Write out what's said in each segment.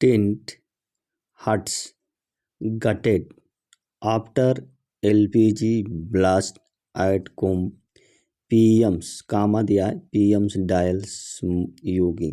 Tent huts gutted after LPG blast at Kum. PMs कामा दिया है, PMs dials योगी।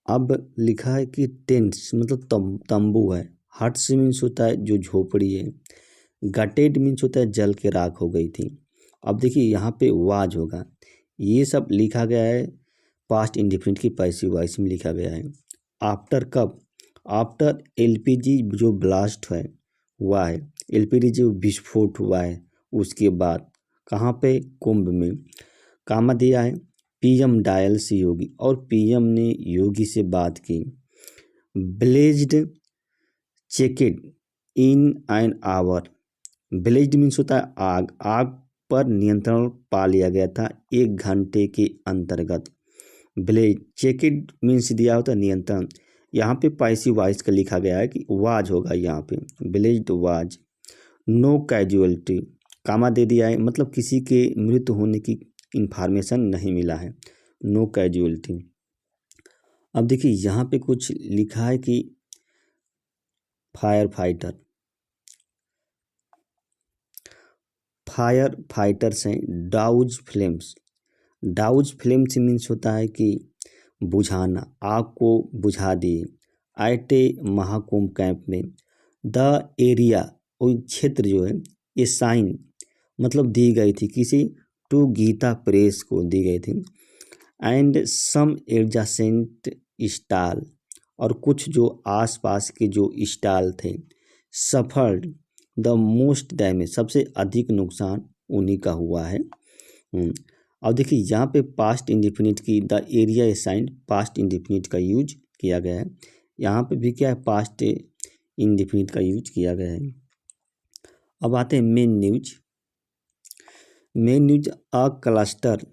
अब लिखा है कि टेंट्स मतलब तंबू है, हट्स मीन्स होता है जो झोपड़ी है, गटेड मीन्स होता है जल के राख हो गई थी। अब देखिए यहाँ पे वाज होगा, ये सब लिखा गया है पास्ट इंडिफिनिट की पैसिव वॉइस में लिखा गया है। आफ्टर कब, आफ्टर एलपीजी जो ब्लास्ट है हुआ है, एलपीजी जो विस्फोट हुआ है उसके बाद, कहाँ पे, कुंभ में। कामा दिया है पीएम डायल से योगी, और पीएम ने योगी से बात की। ब्लेज्ड चेकेड इन एन आवर, ब्लेज्ड मीन्स होता है आग, आग पर नियंत्रण पा लिया गया था 1 घंटे के अंतर्गत। ब्लेज चेकेड मीन्स दिया होता है नियंत्रण, यहाँ पे पैसिव वॉइस का लिखा गया है कि वाज होगा यहाँ पे, ब्लेज्ड वाज। नो कैजुअलिटी, कामा दे दिया है मतलब किसी के मृत्यु होने की इंफॉर्मेशन नहीं मिला है, नो कैजुअलिटी। अब देखिए यहाँ पे कुछ लिखा है कि फायर फाइटर्स हैं, douse flames, douse flames means होता है कि बुझाना, आग को बुझा दिए। एट ए महाकुंभ कैंप में, द एरिया वो क्षेत्र जो है, ये साइन मतलब दी गई थी किसी, टू गीता प्रेस को दी गई थी। एंड सम एडजासेंट स्टॉल, और कुछ जो आसपास के जो स्टॉल थे, सफर्ड द मोस्ट डैमेज, सबसे अधिक नुकसान उन्हीं का हुआ है। अब देखिए यहाँ पे पास्ट इंडिफिनिट की the area assigned past indefinite का यूज किया गया है, यहाँ पे भी क्या है पास्ट इंडिफिनिट का यूज किया गया है। अब आते हैं main news. Main news, a cluster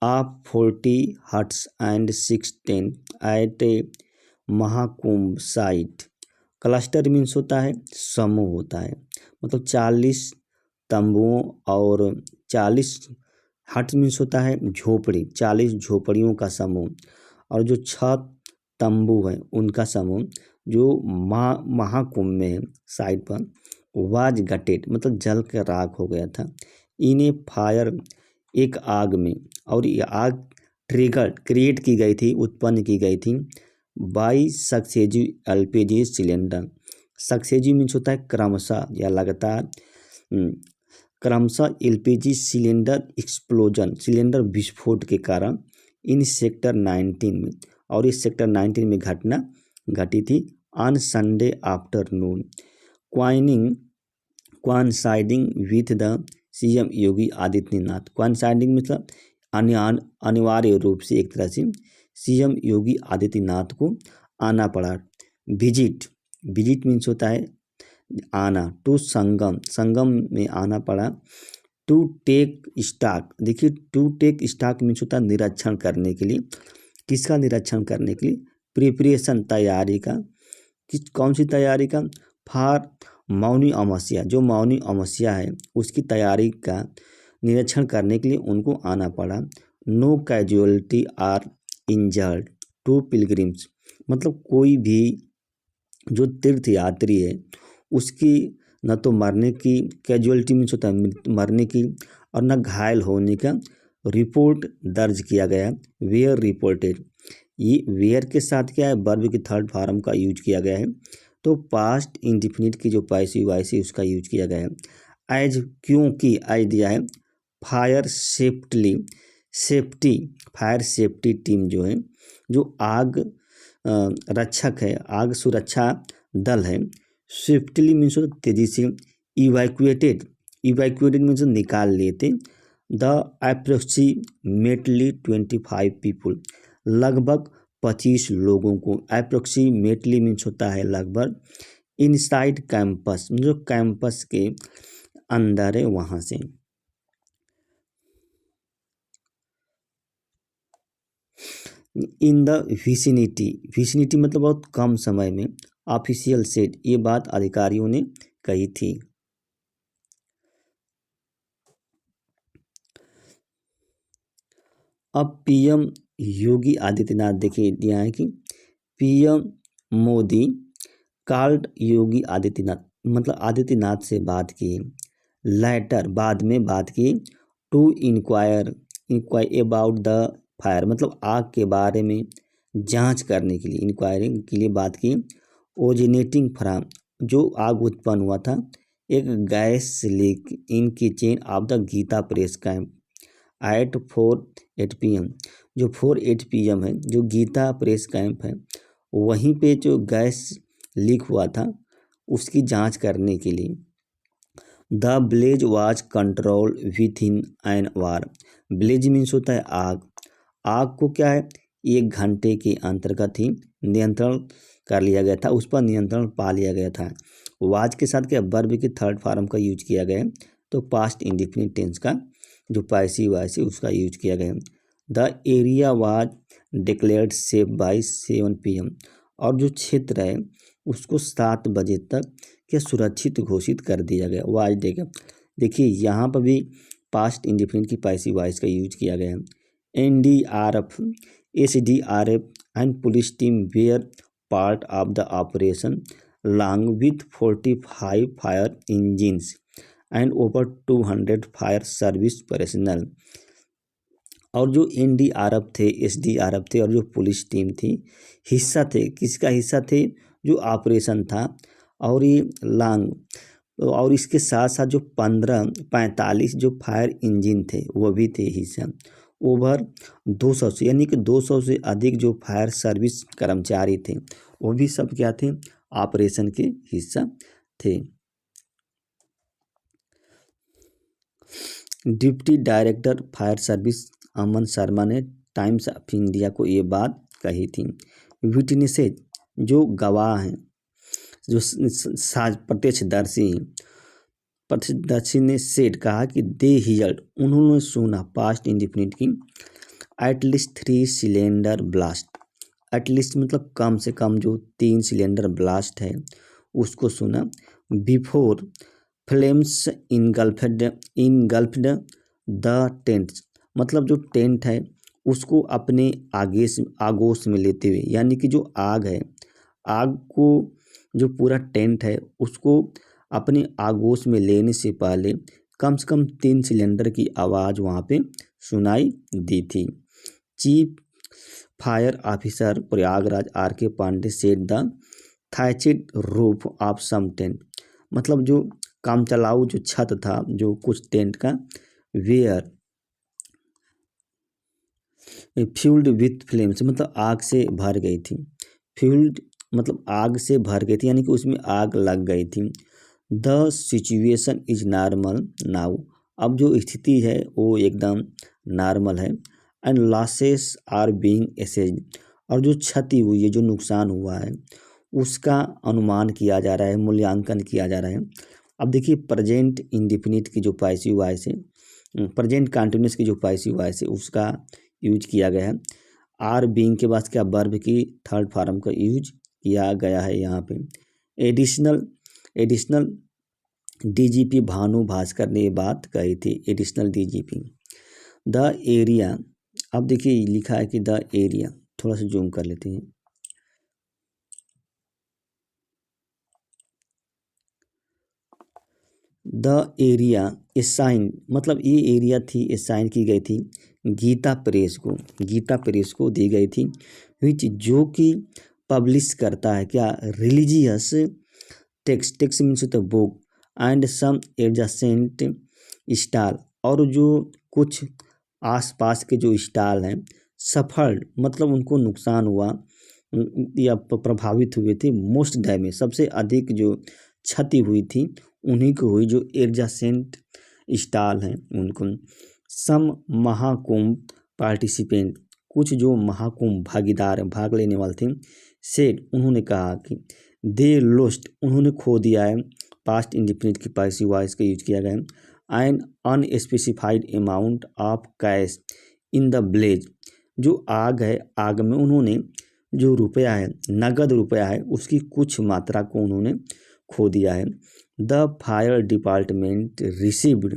of 40 huts and 6 tent at a Mahakumbh site. Cluster means होता है समूह होता है, मतलब 40 तंबुओं और 40 हट मीन्स होता है झोपड़ी, 40 झोपड़ियों का समूह, और जो 6 तंबू हैं उनका समूह जो महाकुंभ में साइड पर, वाज गटेड मतलब जल के राख हो गया था। इन्हें फायर एक आग में, और ये आग ट्रिगर क्रिएट की गई थी, उत्पन्न की गई थी by successive LPG cylinder. Successive means होता है क्रमशः या लगातार, क्रमशः एलपीजी सिलेंडर एक्सप्लोजन, सिलेंडर विस्फोट के कारण इन सेक्टर 19 में, और इस सेक्टर 19 में घटना घटी थी on Sunday afternoon, coinciding with the CM Yogi Adityanath. Coinciding मतलब अनिवार्य रूप से एक तरह से सीएम योगी आदित्यनाथ को आना पड़ा। विजिट, विजिट मीन्स होता है आना, टू संगम, संगम में आना पड़ा। टू टेक स्टॉक, देखिए टू टेक स्टॉक मीन्स होता है निरीक्षण करने के लिए, किसका निरीक्षण करने के लिए, प्रिपरेशन तैयारी का, कौन सी तैयारी का, फॉर मौनी अमावस्या, जो मौनी अमावस्या है उसकी तैयारी का निरीक्षण करने के लिए उनको आना पड़ा। No casualty or injured to pilgrims, मतलब कोई भी जो तीर्थ यात्री है उसकी न तो मरने की, कैजुअलिटी मीन्स होता है मरने की, और न घायल होने का रिपोर्ट दर्ज किया गया। वेयर रिपोर्टेड, ये वेयर के साथ क्या है वर्ब की थर्ड फॉर्म का यूज किया गया है, तो पास्ट इंडिफिनिट की जो पैसिव वॉइस है उसका यूज किया गया है। एज, क्योंकि एज दिया है fire safety, fire safety team जो है, जो आग रक्षक है, आग सुरक्षा दल है, स्विफ्टली मीन्स तेजी से, इवैक्यूएटेड मीन्स निकाल लेते, द अप्रोक्सीमेटली 25 पीपुल, लगभग 25 लोगों को, अप्रोक्सीमेटली मीन्स होता है लगभग, इनसाइड कैंपस जो कैंपस के अंदर है वहाँ से। इन द विसिनिटी मतलब बहुत कम समय में, ऑफिशियल सेट, ये बात अधिकारियों ने कही थी। अब पीएम योगी आदित्यनाथ देखिए दिया है कि पीएम मोदी कॉल्ड योगी आदित्यनाथ, मतलब आदित्यनाथ से बात की, लेटर बाद में बात की, to inquire about the fire, मतलब आग के बारे में जांच करने के लिए, इंक्वायरिंग के लिए बात की, ओरिजिनेटिंग फ्रॉम, जो आग उत्पन्न हुआ था एक gas leak in kitchen of the Gita Press camp at 4:08 PM, जो 4:08 PM है, जो गीता प्रेस कैंप है वहीं पे जो गैस लीक हुआ था उसकी जांच करने के लिए। The blaze was control within an hour, blaze means होता है आग, आग को क्या है 1 घंटे के अंतर्गत ही नियंत्रण कर लिया गया था, उस पर नियंत्रण पा लिया गया था। वाज के साथ क्या वर्ब के थर्ड फॉर्म का यूज किया गया है, तो पास्ट इंडिफिनिट टेंस का जो पैसिव वॉइस है उसका यूज किया गया है। The area was declared safe by 7 PM, और जो क्षेत्र है उसको 7 बजे तक क्या सुरक्षित घोषित कर दिया गया। वाज देगा, देखिए यहाँ पर भी पास्ट इंडिफिनिट की पैसिव वॉइस का यूज किया गया है। NDRF, SDRF and police team were part of the operation along with 45 fire engines and over 200 fire service personnel, और जो NDRF थे, SDRF थे और जो पुलिस टीम थी हिस्सा थे, किसका हिस्सा थे, जो ऑपरेशन था, और ये लॉन्ग और इसके साथ साथ जो 45 जो फायर इंजन थे वो भी थे हिस्सा, ओवर 200 से, यानी कि 200 से अधिक जो फायर सर्विस कर्मचारी थे वो भी सब क्या थे, ऑपरेशन के हिस्सा थे। डिप्टी डायरेक्टर फायर सर्विस अमन शर्मा ने टाइम्स ऑफ इंडिया को ये बात कही थी। विटनेसेज, जो गवाह हैं, जो प्रत्यक्षदर्शी ने सेड, कहा कि दे हियर्ड, उन्होंने सुना, पास्ट इंडिफिनिट की, एटलीस्ट 3 सिलेंडर ब्लास्ट, एटलीस्ट मतलब कम से कम जो 3 सिलेंडर ब्लास्ट है उसको सुना। बिफोर फ्लेम्स इनगल्फ्ड द टेंट, मतलब जो टेंट है उसको अपने आगोश में लेते हुए, यानी कि जो आग है, आग को जो पूरा टेंट है उसको अपने आगोश में लेने से पहले कम से कम 3 सिलेंडर की आवाज़ वहाँ पे सुनाई दी थी। Chief fire officer Prayagraj RK Pandey said the thatched roof of some tent, मतलब जो काम चलाऊ जो छत था जो कुछ टेंट का, वेयर फ्यूल्ड विथ फ्लेम्स, मतलब आग से भर गई थी, फ्यूल्ड मतलब आग से भर गई थी, यानी कि उसमें आग लग गई थी। The situation is normal now, अब जो स्थिति है वो एकदम नॉर्मल है। And losses are being assessed, और जो क्षति हुई है, जो नुकसान हुआ है उसका अनुमान किया जा रहा है, मूल्यांकन किया जा रहा है। अब देखिए प्रेजेंट इंडिफिनिट की जो पैसिव वॉइस है, प्रेजेंट कंटिन्यूअस की जो पैसिव वॉइस है उसका यूज किया गया है। आर बीइंग के बाद क्या वर्ब की थर्ड फॉर्म का यूज किया गया है यहाँ पे। एडिशनल DGP भानु भास्कर ने ये बात कही थी, एडिशनल DGP। द एरिया, अब देखिए लिखा है कि द एरिया, थोड़ा सा जूम कर लेते हैं। द एरिया असाइन, मतलब ये एरिया थी असाइन की गई थी गीता प्रेस को दी गई थी, विच जो कि पब्लिश करता है क्या, रिलीजियस टेक्स्ट मीन्स होता है book, and some adjacent stall, और जो कुछ आसपास के जो स्टॉल हैं, सफर्ड मतलब उनको नुकसान हुआ या प्रभावित हुए थे, मोस्ट डैमेज सबसे अधिक जो क्षति हुई थी उन्हीं को हुई, जो एडजेसेंट स्टॉल हैं उनको। सम महाकुंभ पार्टिसिपेंट, कुछ जो महाकुंभ भागीदार भाग लेने वाले थे, सेड उन्होंने कहा कि दे लोस्ट, उन्होंने खो दिया है, पास्ट इंडिफिनिट की पैसिव वॉइस का यूज किया गया है। An unspecified amount of cash in the blaze, जो आग है, आग में उन्होंने जो रुपया है, नगद रुपया है, उसकी कुछ मात्रा को उन्होंने खो दिया है। The fire department received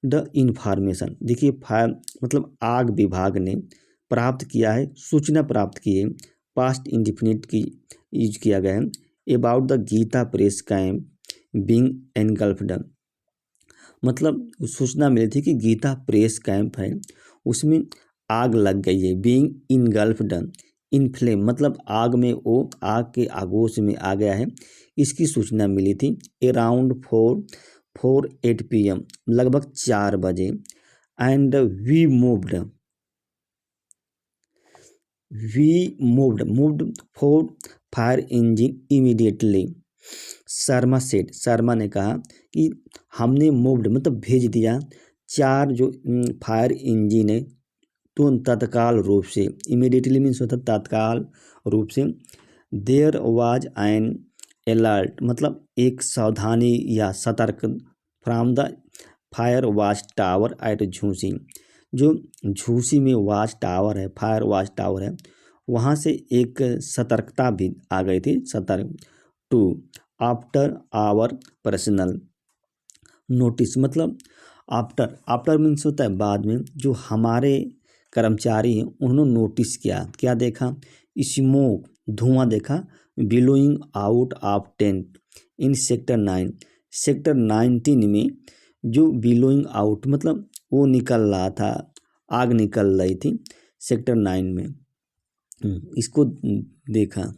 the information, देखिए फायर मतलब आग विभाग ने प्राप्त किया है, सूचना प्राप्त की है, पास्ट इंडिफिनिट की यूज किया गया है। About the Gita Press camp being engulfed, मतलब सूचना मिली थी कि गीता प्रेस कैंप है उसमें आग लग गई है। बीइंग इनगल्फ्ड इन फ्लेम, मतलब आग में, वो आग के आगोश में आ गया है, इसकी सूचना मिली थी अराउंड 4:08 PM, लगभग 4 बजे। And we moved for fire engine immediately. Sharma ने कहा कि हमने मूव्ड मतलब भेज दिया 4 जो फायर इंजन है तो तत्काल रूप से, इमीडिएटली मीन्स होता तत्काल रूप से। देयर वाज एन अलर्ट, मतलब एक सावधानी या सतर्क, from the fire watch tower at Jhusi, जो झूसी में वाच टावर है, फायर वाच टावर है, वहाँ से एक सतर्कता भी आ गई थी, सतर्क। To after our personnel notice, मतलब आफ्टर मीन्स होता है बाद में, जो हमारे कर्मचारी हैं उन्होंने नोटिस किया, क्या देखा, स्मोक धुआं देखा, billowing out of tent in sector 9, sector 19 में जो बिलोइंग आउट मतलब वो निकल रहा था, आग निकल रही थी सेक्टर 9 में, इसको देखा।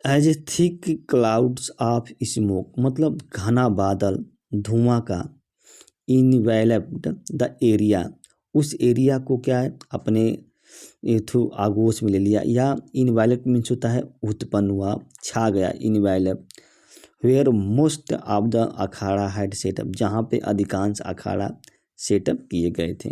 As a thick clouds of smoke, मतलब घना बादल धुआं का, इनवेलप्ड द एरिया, उस एरिया को क्या है अपने थ्रू आगोश में ले लिया, या इनवेलप मीन्स होता है उत्पन्न हुआ, छा गया, envelop. Where most of the akhara had set up, जहाँ पे अधिकांश अखाड़ा सेटअप किए गए थे।